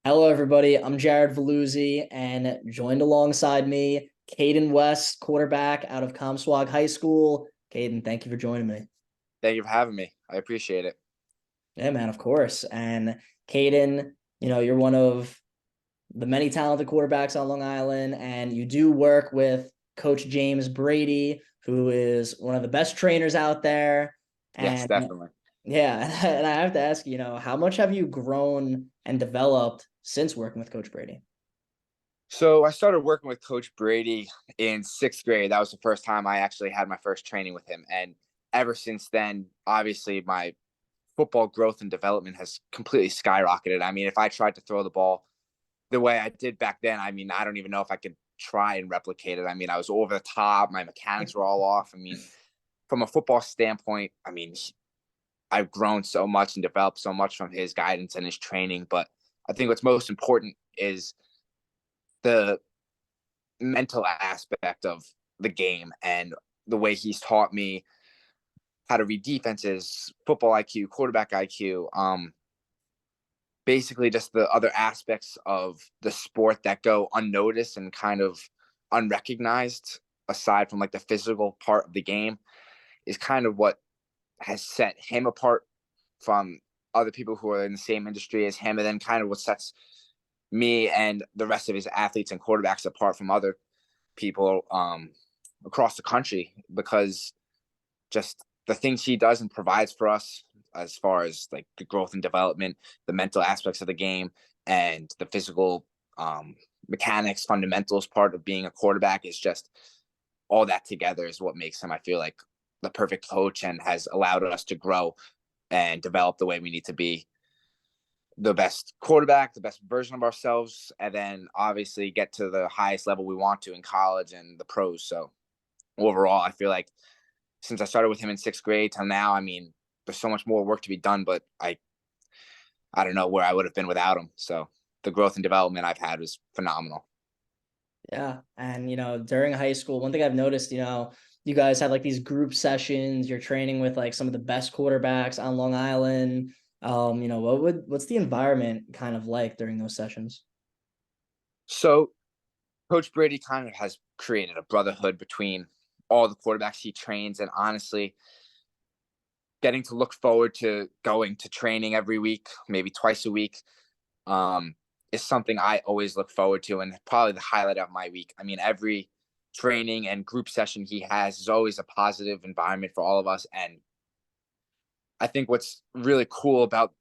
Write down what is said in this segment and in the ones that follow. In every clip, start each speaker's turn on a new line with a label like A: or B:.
A: Hello, everybody. I'm Jared Veluzzi, and joined alongside me, Kaeden West, quarterback out of Comswag High School. Kaeden, thank you for joining me.
B: Thank you for having me. I appreciate it.
A: Yeah, man, of course. And Kaeden, you're one of the many talented quarterbacks on Long Island, and you do work with Coach James Brady, who is one of the best trainers out there.
B: Yes,
A: And
B: definitely.
A: yeah, and I have to ask, how much have you grown and developed since working with Coach Brady?
B: So I started working with Coach Brady in sixth grade. That was the first time I actually had my first training with him. And ever since then, obviously, my football growth and development has completely skyrocketed. I mean, if I tried to throw the ball the way I did back then, I mean, I don't even know if I could try and replicate it. I mean, I was over the top. My mechanics were all off. I mean, from a football standpoint, I mean, I've grown so much and developed so much from his guidance and his training. But I think what's most important is the mental aspect of the game and the way he's taught me how to read defenses, football IQ, quarterback IQ, basically just the other aspects of the sport that go unnoticed and kind of unrecognized aside from like the physical part of the game is kind of what has set him apart from other people who are in the same industry as him, and then kind of what sets me and the rest of his athletes and quarterbacks apart from other people across the country, because just the things he does and provides for us as far as like the growth and development, the mental aspects of the game, and the physical mechanics, fundamentals part of being a quarterback is just all that together is what makes him, I feel like, the perfect coach and has allowed us to grow and develop the way we need to be the best quarterback, the best version of ourselves, and then obviously get to the highest level we want to in college and the pros. So overall, I feel like since I started with him in sixth grade till now, I mean, there's so much more work to be done, but I don't know where I would have been without him. So the growth and development I've had was phenomenal.
A: Yeah. And, during high school, one thing I've noticed, you guys have like these group sessions, you're training with like some of the best quarterbacks on Long Island. What's the environment kind of like during those sessions?
B: So Coach Brady kind of has created a brotherhood between all the quarterbacks he trains, and honestly, getting to look forward to going to training every week, maybe twice a week, um, is something I always look forward to and probably the highlight of my week. I mean, every training and group session he has is always a positive environment for all of us. And I think what's really cool about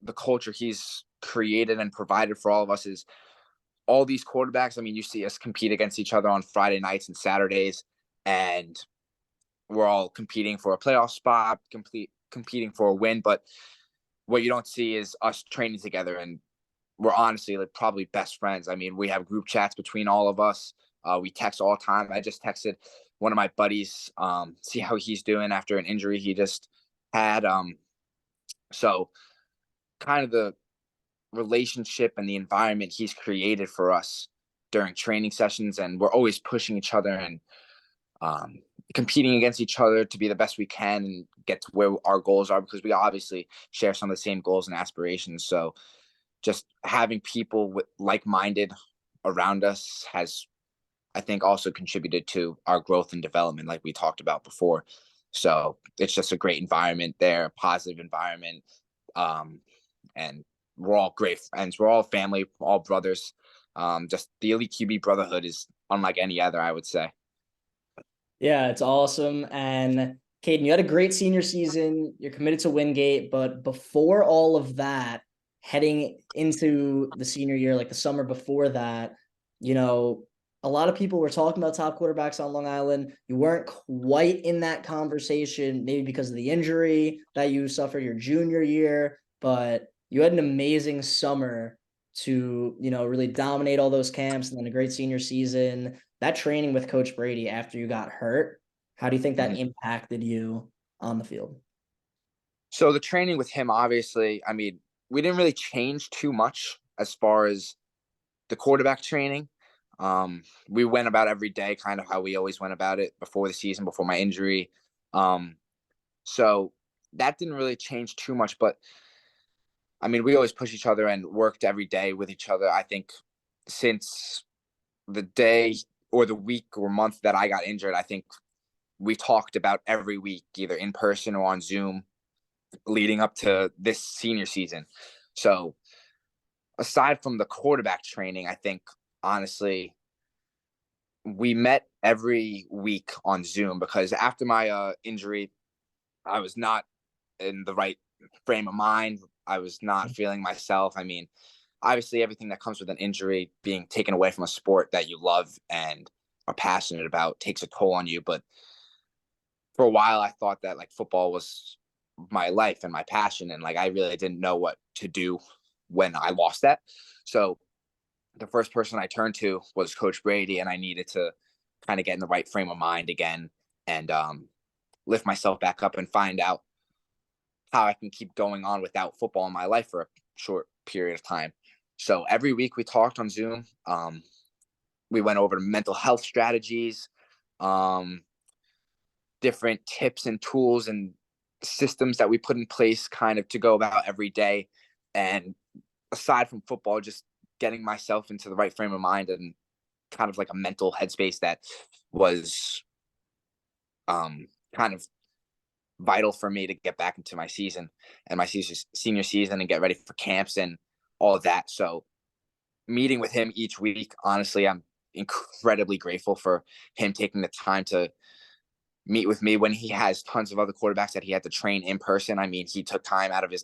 B: the culture he's created and provided for all of us is all these quarterbacks. I mean, you see us compete against each other on Friday nights and Saturdays, and we're all competing for a playoff spot, competing for a win. But what you don't see is us training together, and we're honestly like probably best friends. I mean, we have group chats between all of us. We text all the time. I just texted one of my buddies, see how he's doing after an injury he just had. So kind of the relationship and the environment he's created for us during training sessions, and we're always pushing each other and um, competing against each other to be the best we can and get to where our goals are, because we obviously share some of the same goals and aspirations. So just having people with like-minded around us has, I think, also contributed to our growth and development, like we talked about before. So it's just a great environment there, positive environment, and we're all great friends. We're all family, all brothers. Just the elite QB brotherhood is unlike any other, I would say.
A: Yeah, it's awesome. And Caden, you had a great senior season. You're committed to Wingate, but before all of that, heading into the senior year, like the summer before that, you know, a lot of people were talking about top quarterbacks on Long Island. You weren't quite in that conversation, maybe because of the injury that you suffered your junior year, but you had an amazing summer to, really dominate all those camps and then a great senior season. That training with Coach Brady after you got hurt, how do you think that
B: Mhm.
A: impacted you on the field?
B: So the training with him, obviously, I mean, we didn't really change too much as far as the quarterback training. We went about every day kind of how we always went about it before the season, before my injury. Um, so that didn't really change too much. But I mean, we always push each other and worked every day with each other. I think since the day or the week or month that I got injured, I think we talked about every week, either in person or on Zoom, leading up to this senior season. So aside from the quarterback training, I think honestly, we met every week on Zoom because after my injury, I was not in the right frame of mind. I was not feeling myself. I mean, obviously, everything that comes with an injury, being taken away from a sport that you love and are passionate about, takes a toll on you. But for a while, I thought that like football was my life and my passion, and like I really didn't know what to do when I lost that. So the first person I turned to was Coach Brady, and I needed to kind of get in the right frame of mind again and lift myself back up and find out how I can keep going on without football in my life for a short period of time. So every week we talked on Zoom. We went over mental health strategies, um, different tips and tools and systems that we put in place kind of to go about every day. And aside from football, just getting myself into the right frame of mind and kind of like a mental headspace that was kind of vital for me to get back into my season and my senior season and get ready for camps and all of that. So meeting with him each week, honestly, I'm incredibly grateful for him taking the time to meet with me when he has tons of other quarterbacks that he had to train in person. I mean, he took time out of his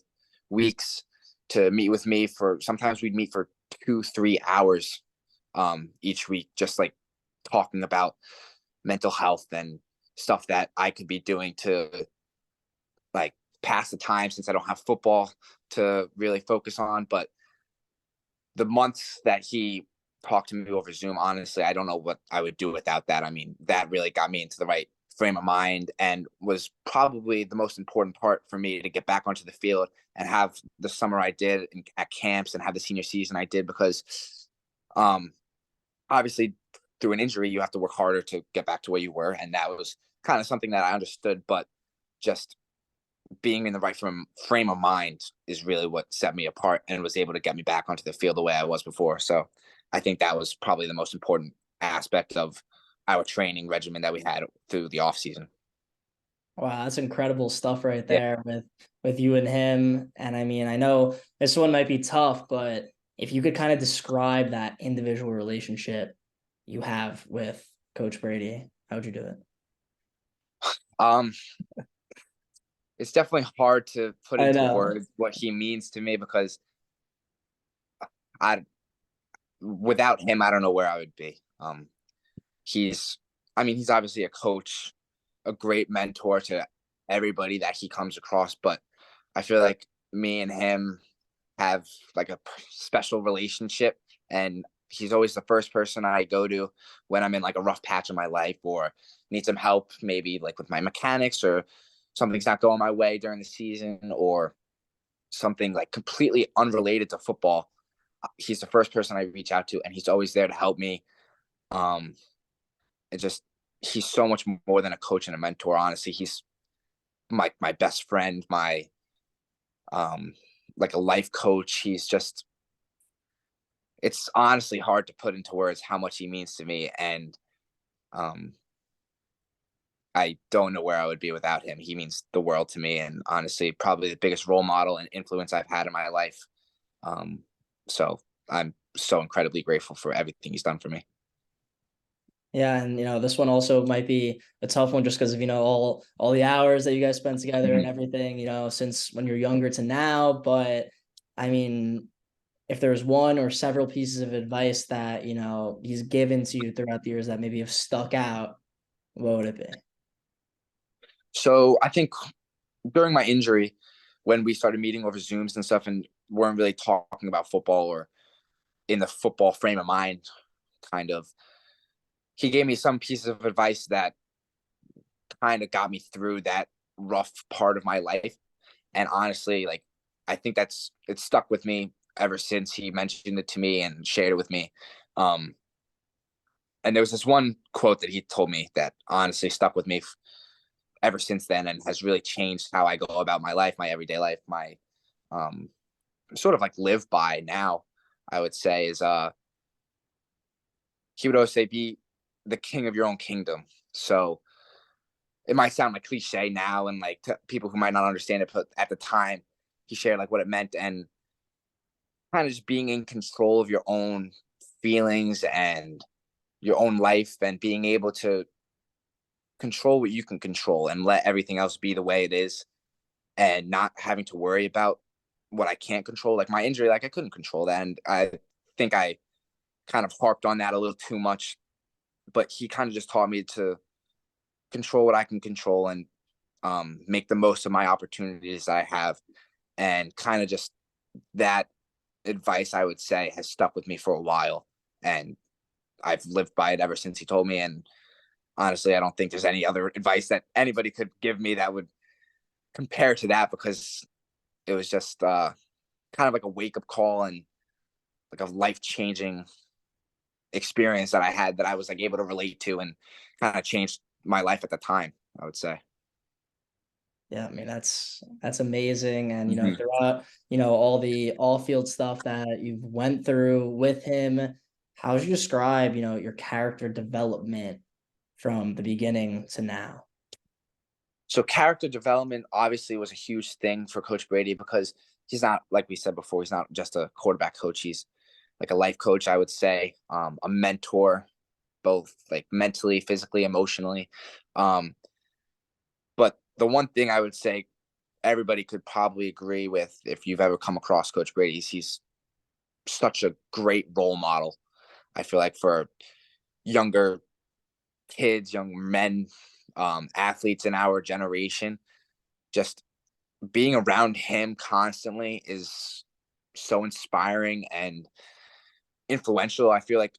B: weeks to meet with me for sometimes we'd meet for 2-3 hours each week, just like talking about mental health and stuff that I could be doing to like pass the time since I don't have football to really focus on. But the months that he talked to me over Zoom, honestly, I don't know what I would do without that. I mean, that really got me into the right frame of mind and was probably the most important part for me to get back onto the field and have the summer I did at camps and have the senior season I did because um, obviously through an injury, you have to work harder to get back to where you were. And that was kind of something that I understood, but just being in the right frame of mind is really what set me apart and was able to get me back onto the field the way I was before. So I think that was probably the most important aspect of our training regimen that we had through the off season.
A: Wow, that's incredible stuff right
B: Yeah.
A: there with you and him. And I mean, I know this one might be tough, but if you could kind of describe that individual relationship you have with Coach Brady, how would you do it?
B: Um, it's definitely hard to put
A: I
B: into
A: know.
B: words what he means to me because I, without him, I don't know where I would be. He's, I mean, he's obviously a coach, a great mentor to everybody that he comes across, but I feel like me and him have like a special relationship, and he's always the first person I go to when I'm in like a rough patch of my life or need some help, maybe like with my mechanics or something's not going my way during the season or something like completely unrelated to football. He's the first person I reach out to, and he's always there to help me. Um, it just he's so much more than a coach and a mentor. Honestly, he's my best friend, my um like a life coach. He's just it's honestly hard to put into words how much he means to me, and um I don't know where I would be without him. He means the world to me, and honestly, probably the biggest role model and influence I've had in my life. Um, so I'm so incredibly grateful for everything he's done for me.
A: Yeah, and this one also might be a tough one just because of all the hours that you guys spent together and
B: Mhm.
A: everything, since when you're younger to now. But I mean, if there's one or several pieces of advice that, he's given to you throughout the years that maybe have stuck out, what would it be?
B: So I think during my injury, when we started meeting over Zooms and stuff, and weren't really talking about football or in the football frame of mind, kind of, he gave me some pieces of advice that kind of got me through that rough part of my life. And honestly, like I think it's stuck with me ever since he mentioned it to me and shared it with me. Um, and there was this one quote that he told me that honestly stuck with me ever since then and has really changed how I go about my life, my everyday life, my um, sort of like live by now, I would say, is he would always say, be the king of your own kingdom. So it might sound like cliche now and like to people who might not understand it, but at the time he shared like what it meant, and kind of just being in control of your own feelings and your own life, and being able to control what you can control and let everything else be the way it is, and not having to worry about what I can't control. Like my injury, like I couldn't control that. And I think I kind of harped on that a little too much, but he kind of just taught me to control what I can control, and make the most of my opportunities that I have. And kind of just that advice, I would say, has stuck with me for a while. And I've lived by it ever since he told me. And honestly, I don't think there's any other advice that anybody could give me that would compare to that, because it was just kind of like a wake up call and like a life changing experience that I had, that I was like able to relate to, and kind of changed my life at the time, I would say.
A: Yeah, I mean that's amazing, and
B: Mm-hmm.
A: throughout all the all field stuff that you've went through with him, how would you describe your character development from the beginning to now?
B: So character development obviously was a huge thing for Coach Brady, because he's not, like we said before, he's not just a quarterback coach. He's like a life coach, I would say, a mentor, both like mentally, physically, emotionally. Um, but the one thing I would say everybody could probably agree with, if you've ever come across Coach Brady, is he's such a great role model. I feel like for younger kids, young men, athletes in our generation, just being around him constantly is so inspiring and influential. I feel like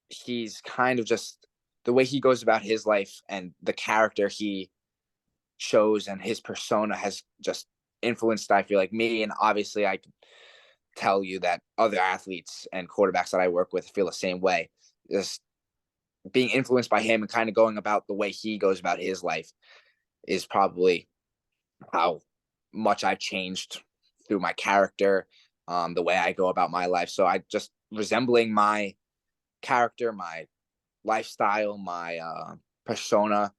B: he's kind of just, the way he goes about his life and the character he shows and his persona has just influenced, I feel like, me. And obviously I can tell you that other athletes and quarterbacks that I work with feel the same way. Just being influenced by him and kind of going about the way he goes about his life is probably how much I've changed through my character, the way I go about my life. So I just resembling my character, my lifestyle, my persona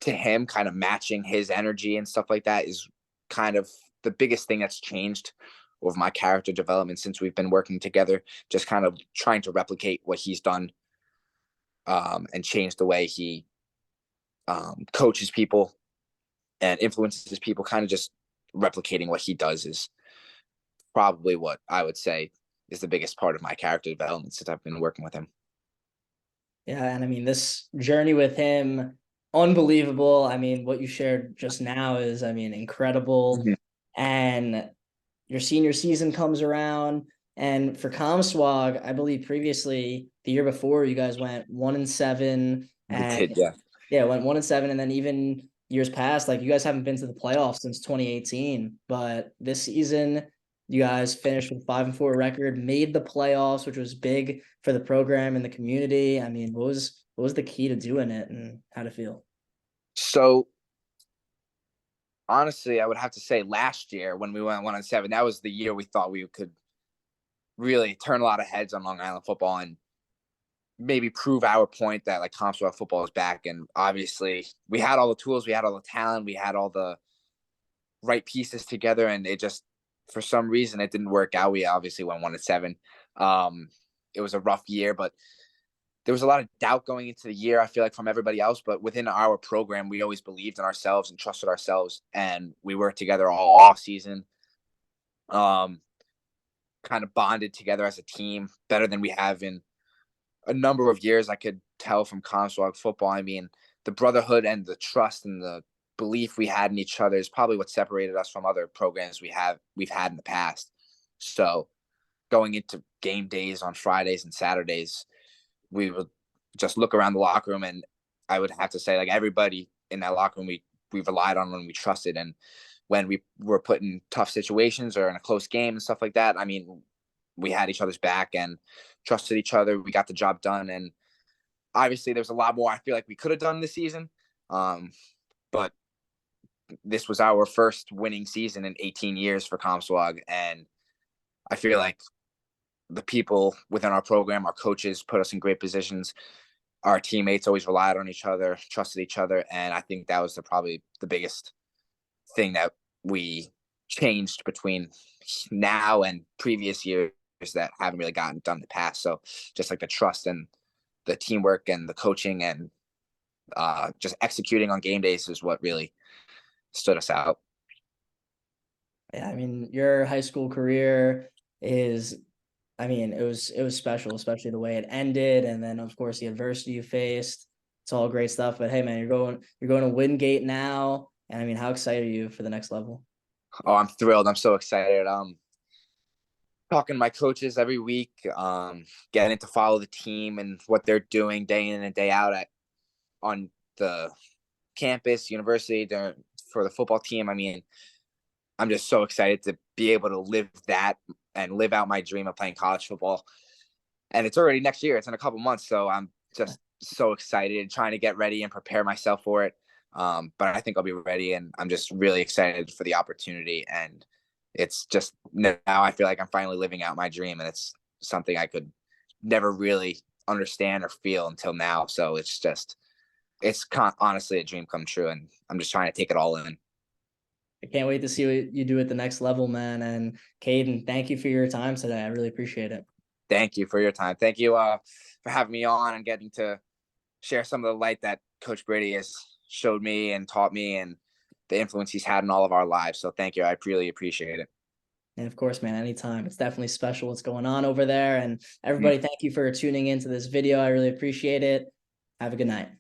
B: to him, kind of matching his energy and stuff like that, is kind of the biggest thing that's changed over my character development since we've been working together. Just kind of trying to replicate what he's done, and change the way he coaches people and influences people. Kind of just replicating what he does is probably what I would say is the biggest part of my character development since I've been working with him.
A: Yeah, and I mean this journey with him, unbelievable. I mean, what you shared just now is, I mean, incredible.
B: Mhm.
A: And your senior season comes around, and for Comswag, I believe previously the year before you guys went 1-7,
B: We
A: and
B: did, yeah.
A: yeah, went 1-7, and then even years past, like you guys haven't been to the playoffs since 2018. But this season, you guys finished with 5-4 record, made the playoffs, which was big for the program and the community. I mean, what was the key to doing it, and how to feel?
B: So honestly, I would have to say last year when we went 1-7, that was the year we thought we could really turn a lot of heads on Long Island football and maybe prove our point that like Commonwealth football is back. And obviously, we had all the tools, we had all the talent, we had all the right pieces together, and it just, for some reason, it didn't work out. We obviously went 1-7. Um, it was a rough year, but there was a lot of doubt going into the year, I feel like, from everybody else. But within our program, we always believed in ourselves and trusted ourselves, and we worked together all off season. Um, Kind of bonded together as a team better than we have in a number of years. I could tell from Conswag football. I mean, the brotherhood and the trust and the belief we had in each other is probably what separated us from other programs we've had in the past. So going into game days on Fridays and Saturdays, we would just look around the locker room, and I would have to say, like, everybody in that locker room we relied on, when we trusted. And when we were put in tough situations or in a close game and stuff like that, I mean, we had each other's back and trusted each other. We got the job done. And obviously there's a lot more I feel like we could have done this season. But this was our first winning season in 18 years for Comswag, and I feel like the people within our program, our coaches, put us in great positions. Our teammates always relied on each other, trusted each other, and I think that was probably the biggest thing that we changed between now and previous years that haven't really gotten done in the past. So just like the trust and the teamwork and the coaching and just executing on game days is what really stood us out.
A: Yeah, I mean, your high school career is, I mean, it was special, especially the way it ended, and then of course the adversity you faced. It's all great stuff. But hey, man, you're going to Wingate now, and I mean, how excited are you for the next level?
B: Oh, I'm thrilled. I'm so excited. Talking to my coaches every week, getting to follow the team and what they're doing day in and day out on the campus, university, for the football team. I mean, I'm just so excited to be able to live that and live out my dream of playing college football. And it's already next year. It's in a couple months. So I'm just so excited and trying to get ready and prepare myself for it. But I think I'll be ready, and I'm just really excited for the opportunity. And it's just now I feel like I'm finally living out my dream, and it's something I could never really understand or feel until now. So it's honestly a dream come true, and I'm just trying to take it all in.
A: I can't wait to see what you do at the next level, man. And Kaeden, thank you for your time today. I really appreciate it.
B: Thank you for your time. Thank you for having me on and getting to share some of the light that Coach Brady has showed me and taught me, and the influence he's had in all of our lives. So thank you. I really appreciate it.
A: And of course, man, anytime. It's definitely special what's going on over there. And
B: Mhm.
A: everybody, thank you for tuning into this video. I really appreciate it. Have a good night.